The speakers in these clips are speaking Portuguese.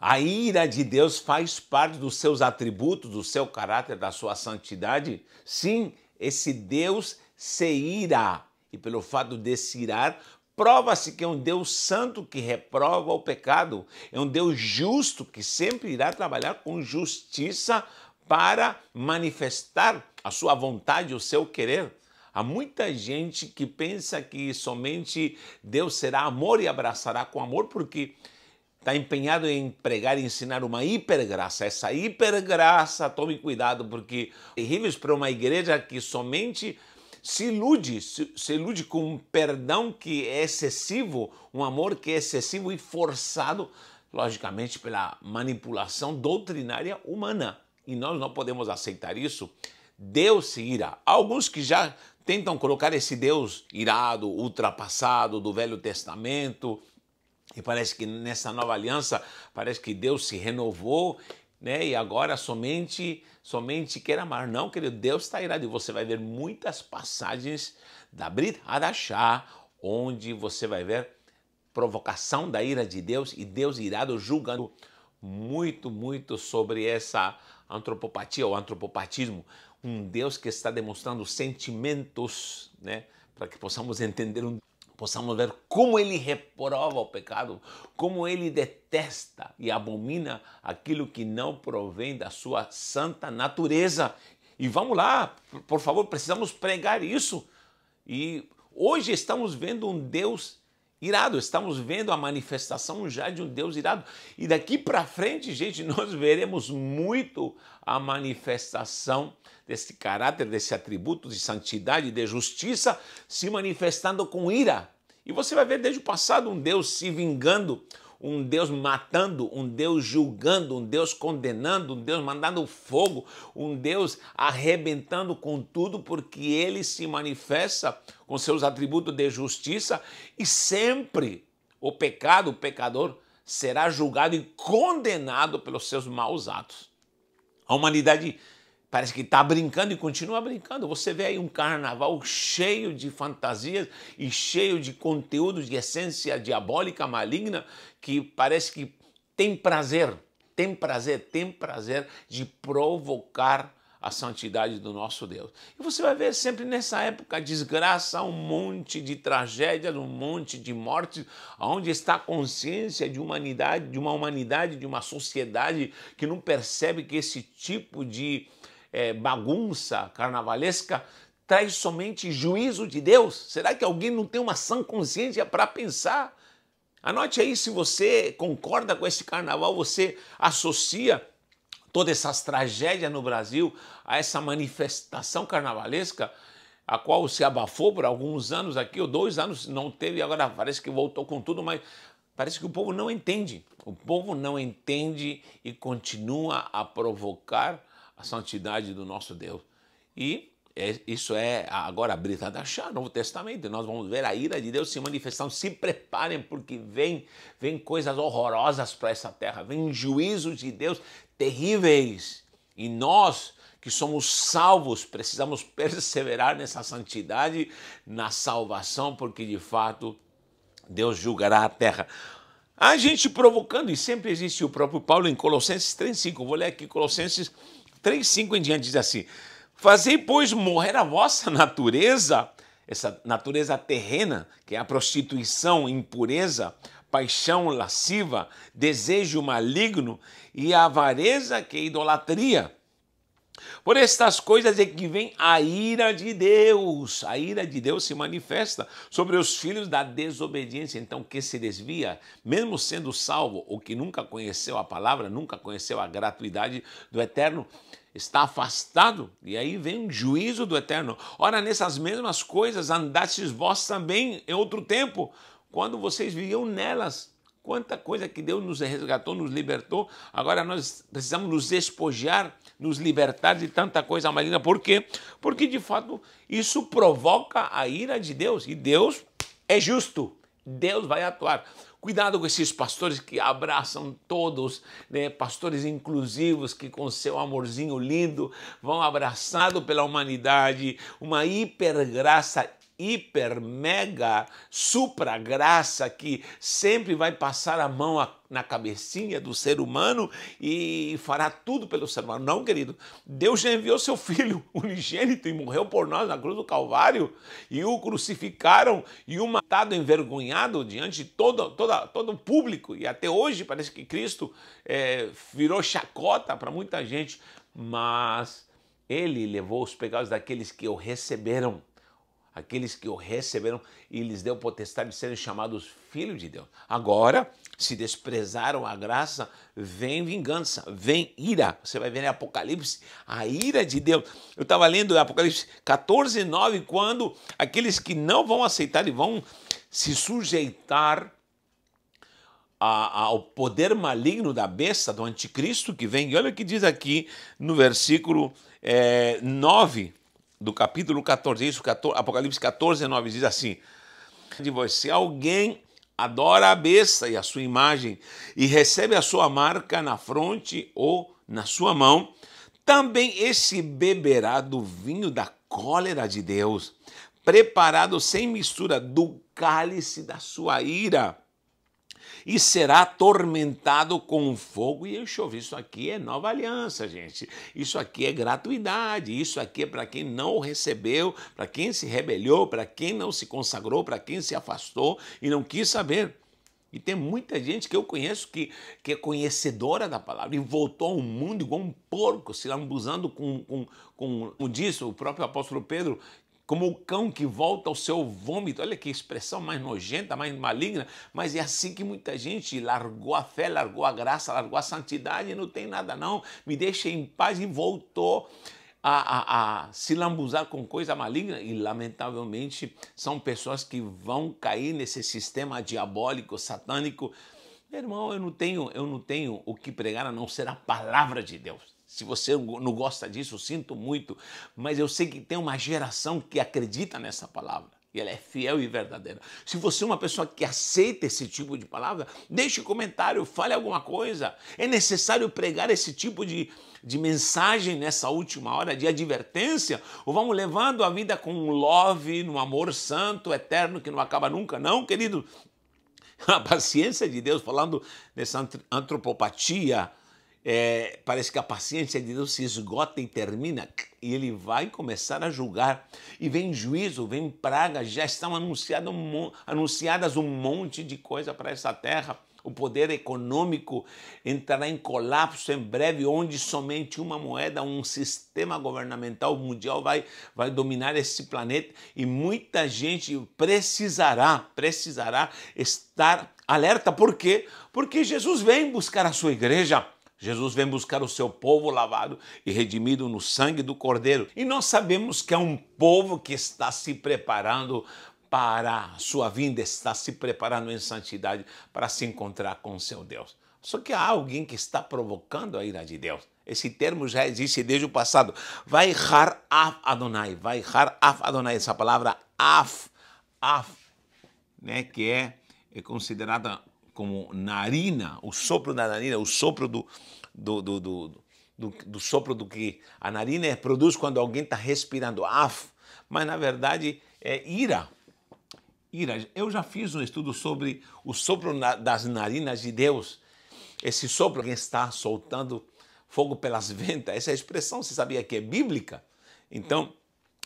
A ira de Deus faz parte dos seus atributos, do seu caráter, da sua santidade. Sim, esse Deus se ira. E pelo fato de se irar, prova-se que é um Deus santo que reprova o pecado. É um Deus justo que sempre irá trabalhar com justiça para manifestar a sua vontade, o seu querer. Há muita gente que pensa que somente Deus será amor e abraçará com amor porque está empenhado em pregar e ensinar uma hipergraça. Essa hipergraça, tome cuidado, porque é terrível para uma igreja que somente se ilude com um perdão que é excessivo, um amor que é excessivo e forçado, logicamente, pela manipulação doutrinária humana. E nós não podemos aceitar isso. Deus se ira. Há alguns que já tentam colocar esse Deus irado, ultrapassado do Velho Testamento, e parece que nessa nova aliança, parece que Deus se renovou, né? E agora somente quer amar. Não, querido, Deus está irado. E você vai ver muitas passagens da Brit Hadashah, onde você vai ver provocação da ira de Deus e Deus irado julgando muito sobre essa antropopatia ou antropopatismo. Um Deus que está demonstrando sentimentos, né? Para que possamos entender possamos ver como ele reprova o pecado, como ele detesta e abomina aquilo que não provém da sua santa natureza. E vamos lá, por favor, precisamos pregar isso. E hoje estamos vendo um Deus irado, estamos vendo a manifestação já de um Deus irado. E daqui para frente, gente, nós veremos muito a manifestação desse caráter, desse atributo de santidade, de justiça, se manifestando com ira. E você vai ver desde o passado um Deus se vingando, um Deus matando, um Deus julgando, um Deus condenando, um Deus mandando fogo, um Deus arrebentando com tudo, porque ele se manifesta com seus atributos de justiça e sempre o pecado, o pecador, será julgado e condenado pelos seus maus atos. A humanidade parece que está brincando e continua brincando. Você vê aí um carnaval cheio de fantasias e cheio de conteúdos de essência diabólica, maligna, que parece que tem prazer de provocar a santidade do nosso Deus. E você vai ver sempre nessa época desgraça, um monte de tragédias, um monte de mortes, onde está a consciência de humanidade, de uma sociedade que não percebe que esse tipo de bagunça carnavalesca traz somente juízo de Deus? Será que alguém não tem uma sã consciência para pensar? Anote aí, se você concorda com esse carnaval, você associa todas essas tragédias no Brasil a essa manifestação carnavalesca, a qual se abafou por alguns anos aqui, ou 2 anos não teve, e agora parece que voltou com tudo, mas parece que o povo não entende. O povo não entende e continua a provocar a santidade do nosso Deus. E isso é agora a Brit Hadashah, Novo Testamento. Nós vamos ver a ira de Deus se manifestando. Se preparem, porque vem coisas horrorosas para essa terra. Vem juízos de Deus terríveis. E nós, que somos salvos, precisamos perseverar nessa santidade, na salvação, porque de fato Deus julgará a terra. A gente provocando, e sempre existe o próprio Paulo em Colossenses 3,5. Vou ler aqui Colossenses 3,5 em diante, diz assim: fazei, pois, morrer a vossa natureza, essa natureza terrena, que é a prostituição, impureza, paixão lasciva, desejo maligno e a avareza, que é idolatria. Por estas coisas é que vem a ira de Deus. A ira de Deus se manifesta sobre os filhos da desobediência. Então, quem se desvia, mesmo sendo salvo, ou que nunca conheceu a palavra, nunca conheceu a gratuidade do Eterno, está afastado, e aí vem um juízo do Eterno. Ora, nessas mesmas coisas andastes vós também em outro tempo, quando vocês viviam nelas. Quanta coisa que Deus nos resgatou, nos libertou. Agora nós precisamos nos despojar, nos libertar de tanta coisa maligna. Por quê? Porque, de fato, isso provoca a ira de Deus. E Deus é justo. Deus vai atuar. Cuidado com esses pastores que abraçam todos, né? Pastores inclusivos que com seu amorzinho lindo vão abraçado pela humanidade, uma hipergraça hiper, mega, supra graça que sempre vai passar a mão na cabecinha do ser humano e fará tudo pelo ser humano. Não, querido. Deus já enviou seu Filho unigênito e morreu por nós na cruz do Calvário e o crucificaram e o matado envergonhado diante de todo o público. E até hoje parece que Cristo virou chacota para muita gente, mas Ele levou os pecados daqueles que o receberam. Aqueles que o receberam e lhes deu potestade de serem chamados filhos de Deus. Agora, se desprezaram a graça, vem vingança, vem ira. Você vai ver em Apocalipse a ira de Deus. Eu estava lendo Apocalipse 14, 9, quando aqueles que não vão aceitar e vão se sujeitar ao poder maligno da besta, do anticristo que vem. E olha o que diz aqui no versículo 9 do capítulo 14, Apocalipse 14, 9, diz assim: de você, alguém adora a besta e a sua imagem e recebe a sua marca na fronte ou na sua mão, também esse beberá do vinho da cólera de Deus, preparado sem mistura do cálice da sua ira, e será atormentado com fogo e enxofre. Isso aqui é nova aliança, gente. Isso aqui é gratuidade. Isso aqui é para quem não o recebeu, para quem se rebelou, para quem não se consagrou, para quem se afastou e não quis saber. E tem muita gente que eu conheço que é conhecedora da palavra e voltou ao mundo igual um porco, se lambuzando como disse o próprio apóstolo Pedro, como o cão que volta ao seu vômito. Olha que expressão mais nojenta, mais maligna, mas é assim que muita gente largou a fé, largou a graça, largou a santidade, não tem nada não, me deixa em paz, e voltou a se lambuzar com coisa maligna. E lamentavelmente são pessoas que vão cair nesse sistema diabólico, satânico. Meu irmão, eu não tenho o que pregar a não ser a palavra de Deus. Se você não gosta disso, eu sinto muito, mas eu sei que tem uma geração que acredita nessa palavra e ela é fiel e verdadeira. Se você é uma pessoa que aceita esse tipo de palavra, deixe um comentário, fale alguma coisa. É necessário pregar esse tipo de mensagem nessa última hora, de advertência, ou vamos levando a vida com um love, num amor santo, eterno, que não acaba nunca? Não, querido. A paciência de Deus, falando dessa antropopatia, parece que a paciência de Deus se esgota e termina, e Ele vai começar a julgar. E vem juízo, vem praga, já estão anunciadas um monte de coisa para essa terra. O poder econômico entrará em colapso em breve, onde somente uma moeda, um sistema governamental mundial vai dominar esse planeta, e muita gente precisará estar alerta. Por quê? Porque Jesus vem buscar a sua igreja. Jesus vem buscar o seu povo lavado e redimido no sangue do Cordeiro. E nós sabemos que é um povo que está se preparando para a sua vinda, está se preparando em santidade para se encontrar com o seu Deus. Só que há alguém que está provocando a ira de Deus. Esse termo já existe desde o passado. Vaichar af Adonai. Vaichar af Adonai. Essa palavra af, né, que é considerada como narina, o sopro da narina, o sopro do sopro do que a narina produz quando alguém está respirando, af, mas na verdade é ira. Ira. Eu já fiz um estudo sobre o sopro das narinas de Deus. Esse sopro, alguém está soltando fogo pelas ventas. Essa expressão, você sabia que é bíblica? Então,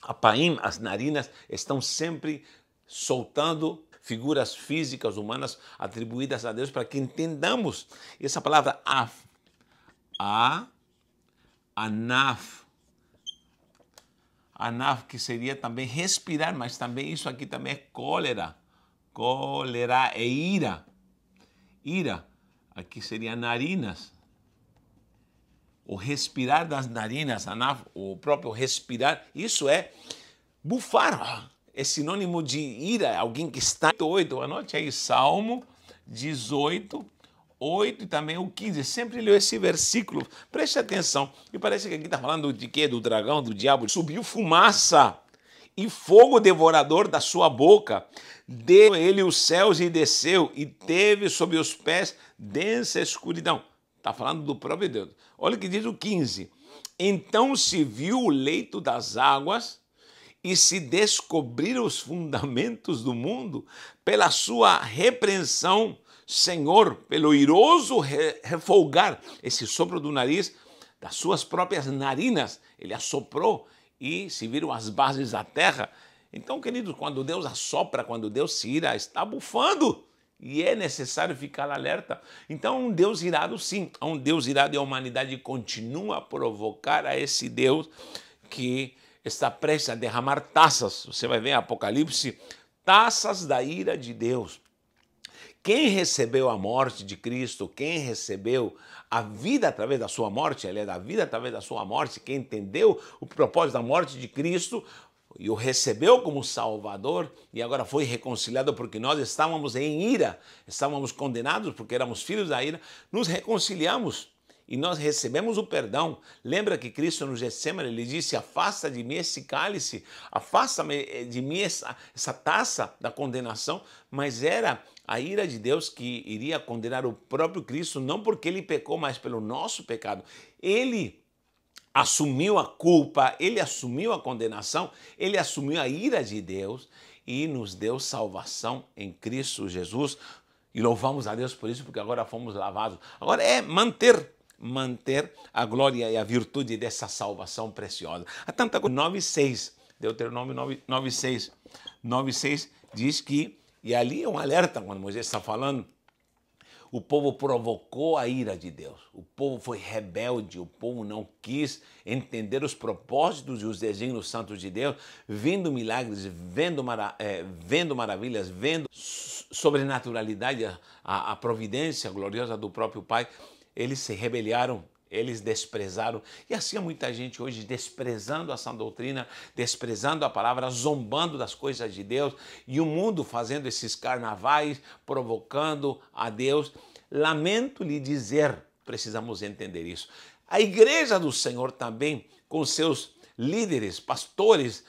a paim, as narinas, estão sempre soltando figuras físicas, humanas, atribuídas a Deus, para que entendamos. E essa palavra af, anaf, que seria também respirar, mas também isso aqui também é cólera. Cólera é ira. Ira, aqui seria narinas. O respirar das narinas, anaf, o próprio respirar, isso é bufar. É sinônimo de ira, alguém que está 8. Anote aí, Salmo 18, 8 e também o 15. Sempre leu esse versículo, preste atenção. E parece que aqui está falando de quê? Do dragão, do diabo. Subiu fumaça e fogo devorador da sua boca. Deu ele os céus e desceu, e teve sob os pés densa escuridão. Está falando do próprio Deus. Olha o que diz o 15. Então se viu o leito das águas, e se descobrir os fundamentos do mundo pela sua repreensão, Senhor, pelo iroso refolgar, esse sopro do nariz, das suas próprias narinas, ele assoprou e se viram as bases da terra. Então, queridos, quando Deus assopra, quando Deus se ira, está bufando. E é necessário ficar alerta. Então, um Deus irado, sim. Há um Deus irado e a humanidade continua a provocar a esse Deus que está prestes a derramar taças. Você vai ver em Apocalipse, taças da ira de Deus. Quem recebeu a morte de Cristo, quem recebeu a vida através da sua morte, ele é da vida através da sua morte, quem entendeu o propósito da morte de Cristo e o recebeu como Salvador e agora foi reconciliado porque nós estávamos em ira, estávamos condenados porque éramos filhos da ira, nos reconciliamos e nós recebemos o perdão. Lembra que Cristo no Getsemane, ele disse, afasta de mim esse cálice, afasta de mim essa taça da condenação, mas era a ira de Deus que iria condenar o próprio Cristo, não porque ele pecou, mas pelo nosso pecado. Ele assumiu a culpa, ele assumiu a condenação, ele assumiu a ira de Deus e nos deu salvação em Cristo Jesus. E louvamos a Deus por isso, porque agora fomos lavados. Agora é manter a glória e a virtude dessa salvação preciosa. Há tanta coisa. 9,6, Deuteronômio 9,6. 9,6 diz que, e ali é um alerta quando Moisés está falando, o povo provocou a ira de Deus. O povo foi rebelde, o povo não quis entender os propósitos e os desígnios santos de Deus, vendo milagres, vendo maravilhas, vendo sobrenaturalidade, a providência gloriosa do próprio Pai. Eles se rebelaram, eles desprezaram. E assim há muita gente hoje desprezando a sã doutrina, desprezando a palavra, zombando das coisas de Deus, e o mundo fazendo esses carnavais, provocando a Deus. Lamento lhe dizer, precisamos entender isso. A igreja do Senhor também, com seus líderes, pastores,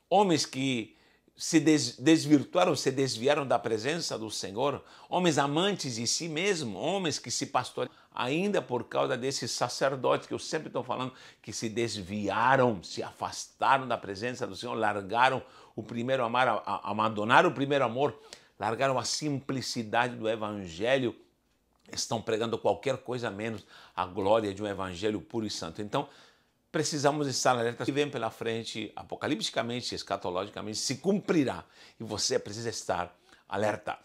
homens que se desvirtuaram, se desviaram da presença do Senhor, homens amantes de si mesmo, homens que se pastoreiam, ainda por causa desses sacerdotes que eu sempre estou falando, que se desviaram, se afastaram da presença do Senhor, largaram o primeiro amor, abandonaram o primeiro amor, largaram a simplicidade do evangelho, estão pregando qualquer coisa menos a glória de um evangelho puro e santo. Então, precisamos estar alerta. O que vem pela frente, apocalipticamente, escatologicamente, se cumprirá. E você precisa estar alerta.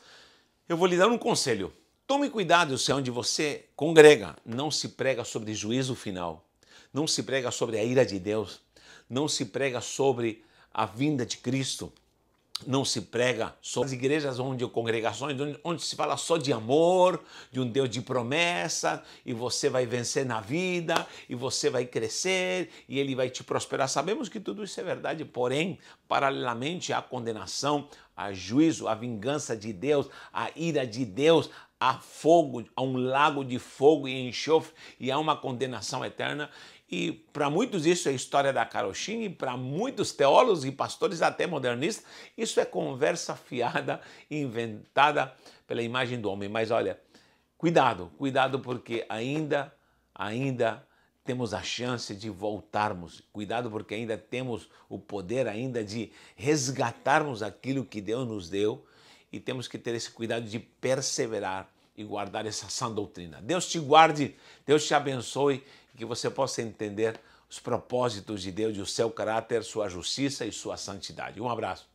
Eu vou lhe dar um conselho. Tome cuidado se onde você congrega. Não se prega sobre juízo final. Não se prega sobre a ira de Deus. Não se prega sobre a vinda de Cristo. Não se prega sobre as igrejas onde congregações onde se fala só de amor, de um Deus de promessa, e você vai vencer na vida, e você vai crescer, e Ele vai te prosperar. Sabemos que tudo isso é verdade, porém, paralelamente à condenação, a juízo, a vingança de Deus, a ira de Deus, há fogo, há um lago de fogo e enxofre, e há uma condenação eterna. E para muitos isso é história da carochinha, e para muitos teólogos e pastores até modernistas, isso é conversa fiada, inventada pela imagem do homem. Mas olha, cuidado, cuidado, porque ainda temos a chance de voltarmos. Cuidado, porque ainda temos o poder ainda de resgatarmos aquilo que Deus nos deu, e temos que ter esse cuidado de perseverar e guardar essa sã doutrina. Deus te guarde, Deus te abençoe, e que você possa entender os propósitos de Deus e o seu caráter, sua justiça e sua santidade. Um abraço.